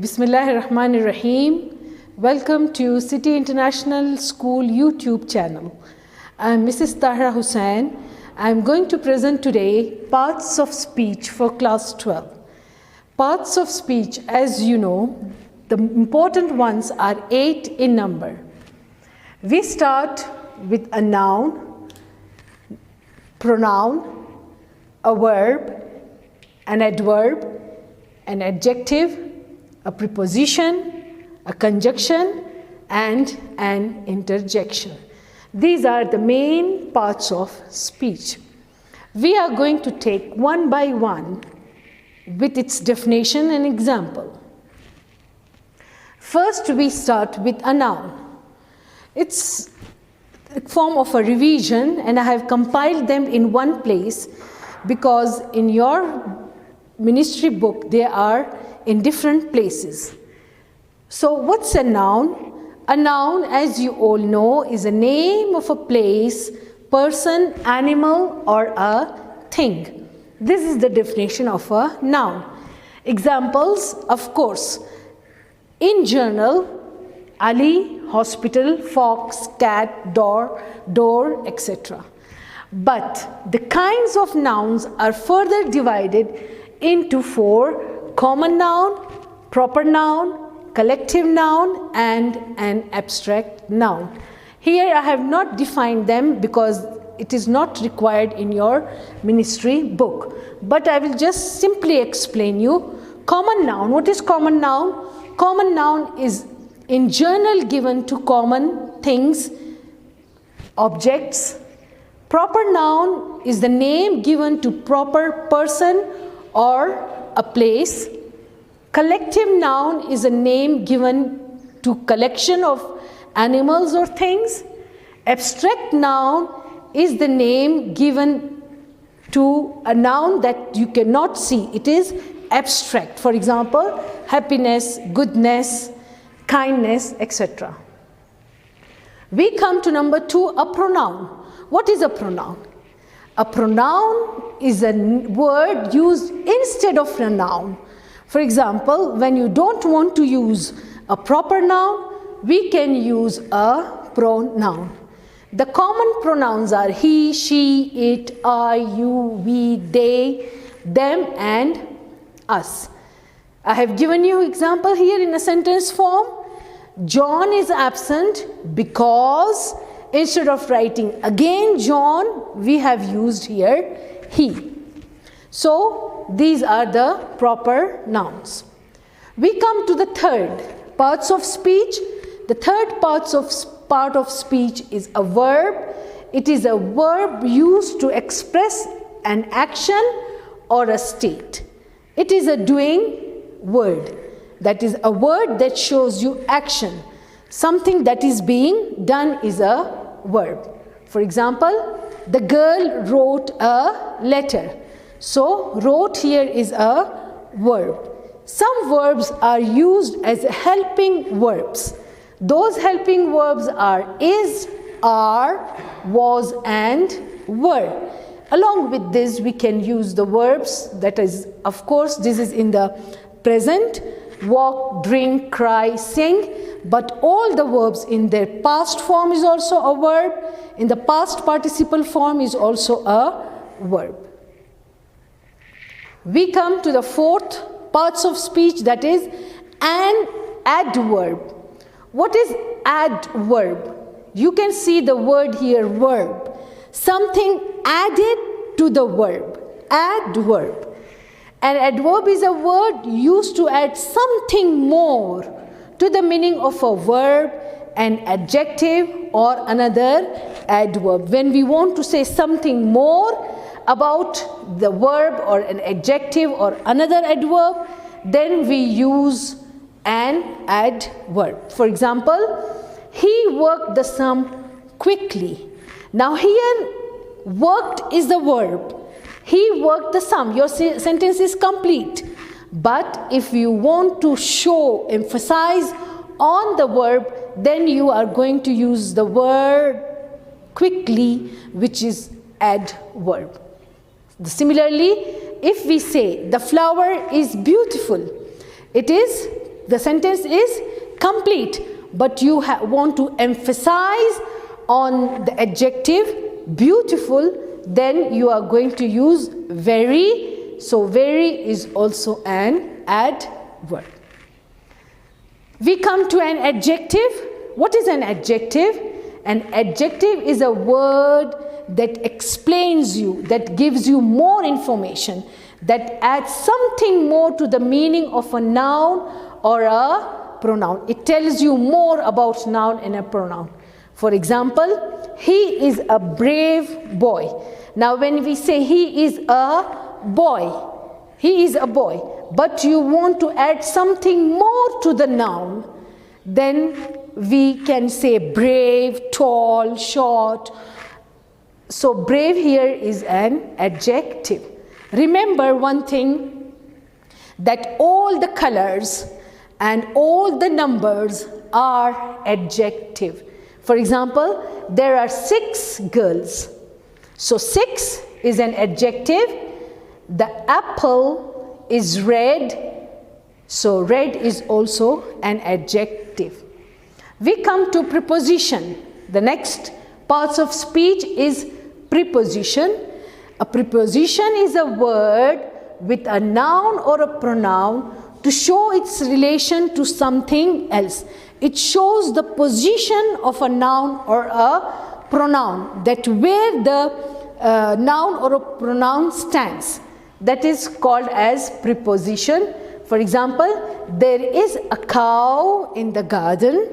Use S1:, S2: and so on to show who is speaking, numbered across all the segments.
S1: Bismillahirrahmanirrahim. Welcome to City International School YouTube channel. I am Mrs. Tahra Hussain. I am going to present today parts of speech for class 12. Parts of speech, as you know, the important ones are 8 in number. We start with a noun, pronoun, a verb, an adverb, an adjective, a preposition, a conjunction, and an interjection. These are the main parts of speech. We are going to take one by one with its definition and example. First, we start with a noun. It's a form of a revision, and I have compiled them in one place because in your ministry book they are in different places. So what's a noun? A noun, as you all know, is a name of a place, person, animal, or a thing. This is the definition of a noun. Examples, of course, in journal, Ali, hospital, fox, cat, door, etc. But the kinds of nouns are further divided into 4: common noun, proper noun, collective noun, and an abstract noun. Here I have not defined them because it is not required in your ministry book. But I will just simply explain you. Common noun. What is common noun? Common noun is in general given to common things, objects. Proper noun is the name given to proper person or a place. Collective noun is a name given to collection of animals or things. Abstract noun is the name given to a noun that you cannot see. It is abstract. For example, happiness, goodness, kindness, etc. We come to number 2, a pronoun. What is a pronoun? A pronoun is a word used instead of a noun. For example, when you don't want to use a proper noun, we can use a pronoun. The common pronouns are he, she, it, I, you, we, they, them, and us. I have given you example here in a sentence form. John is absent because instead of writing again John, we have used here he. So these are the proper nouns. We come to the third parts of speech. The third part of speech is a verb. It is a verb used to express an action or a state. It is a doing word. That is a word that shows you action. Something that is being done is a verb. For example, the girl wrote a letter. So, wrote here is a verb. Some verbs are used as helping verbs. Those helping verbs are is, are, was, and were. Along with this, we can use the verbs, that is, of course, this is in the present: walk, drink, cry, sing. But all the verbs in their past form is also a verb. In the past participle form is also a verb. We come to the fourth parts of speech, that is an adverb. What is adverb? You can see the word here, verb. Something added to the verb, adverb. An adverb is a word used to add something more to the meaning of a verb, an adjective, or another adverb. When we want to say something more about the verb or an adjective or another adverb, then we use an adverb. For example, he worked the sum quickly. Now here, worked is the verb. He worked the sum. Your sentence is complete. But if you want to emphasize on the verb, then you are going to use the word quickly, which is adverb. Similarly, if we say the flower is beautiful, it is the sentence is complete, but you want to emphasize on the adjective beautiful, then you are going to use very. So very is also an adverb. We come to an adjective. What is an adjective? An adjective is a word that explains you, that gives you more information, that adds something more to the meaning of a noun or a pronoun. It tells you more about noun and a pronoun. For example, he is a brave boy. Now when we say he is a boy, he is a boy, but you want to add something more to the noun, then we can say brave, tall, short. So brave here is an adjective. Remember one thing, that all the colors and all the numbers are adjective. For example, there are 6 girls. So 6 is an adjective. The apple is red. So red is also an adjective. We come to preposition. The next parts of speech is preposition. A preposition is a word with a noun or a pronoun to show its relation to something else. It shows the position of a noun or a pronoun, that where the noun or a pronoun stands. That is called as preposition. For example, there is a cow in the garden.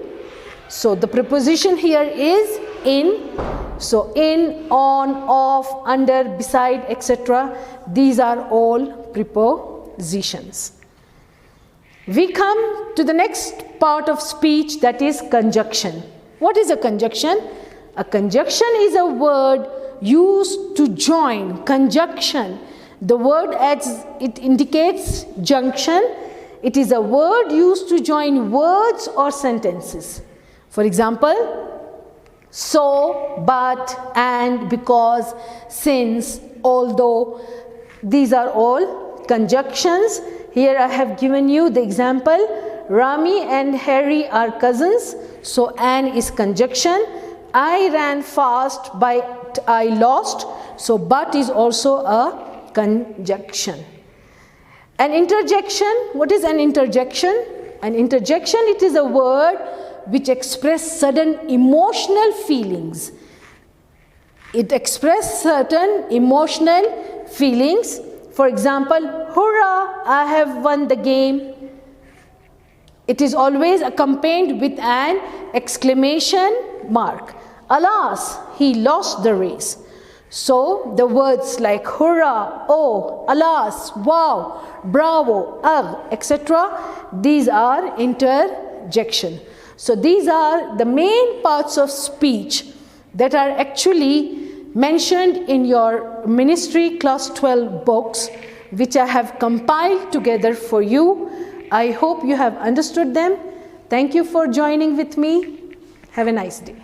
S1: So the preposition here is in. So in, on, off, under, beside, etc. These are all prepositions. We come to the next part of speech, that is conjunction. What is a conjunction? A conjunction is a word used to join. Conjunction. The word it indicates junction. It is a word used to join words or sentences. For example, so, but, and, because, since, although. These are all conjunctions. Here I have given you the example. Rami and Harry are cousins. So and is conjunction. I ran fast, but I lost. So but is also a conjunction. An interjection. What is an interjection? An interjection, it is a word which express sudden emotional feelings. It expresses certain emotional feelings. For example, hurrah, I have won the game. It is always accompanied with an exclamation mark. Alas, he lost the race. So the words like hurrah, oh, alas, wow, bravo, ugh, etc. These are interjection. So these are the main parts of speech that are actually mentioned in your Ministry Class 12 books, which I have compiled together for you. I hope you have understood them. Thank you for joining with me. Have a nice day.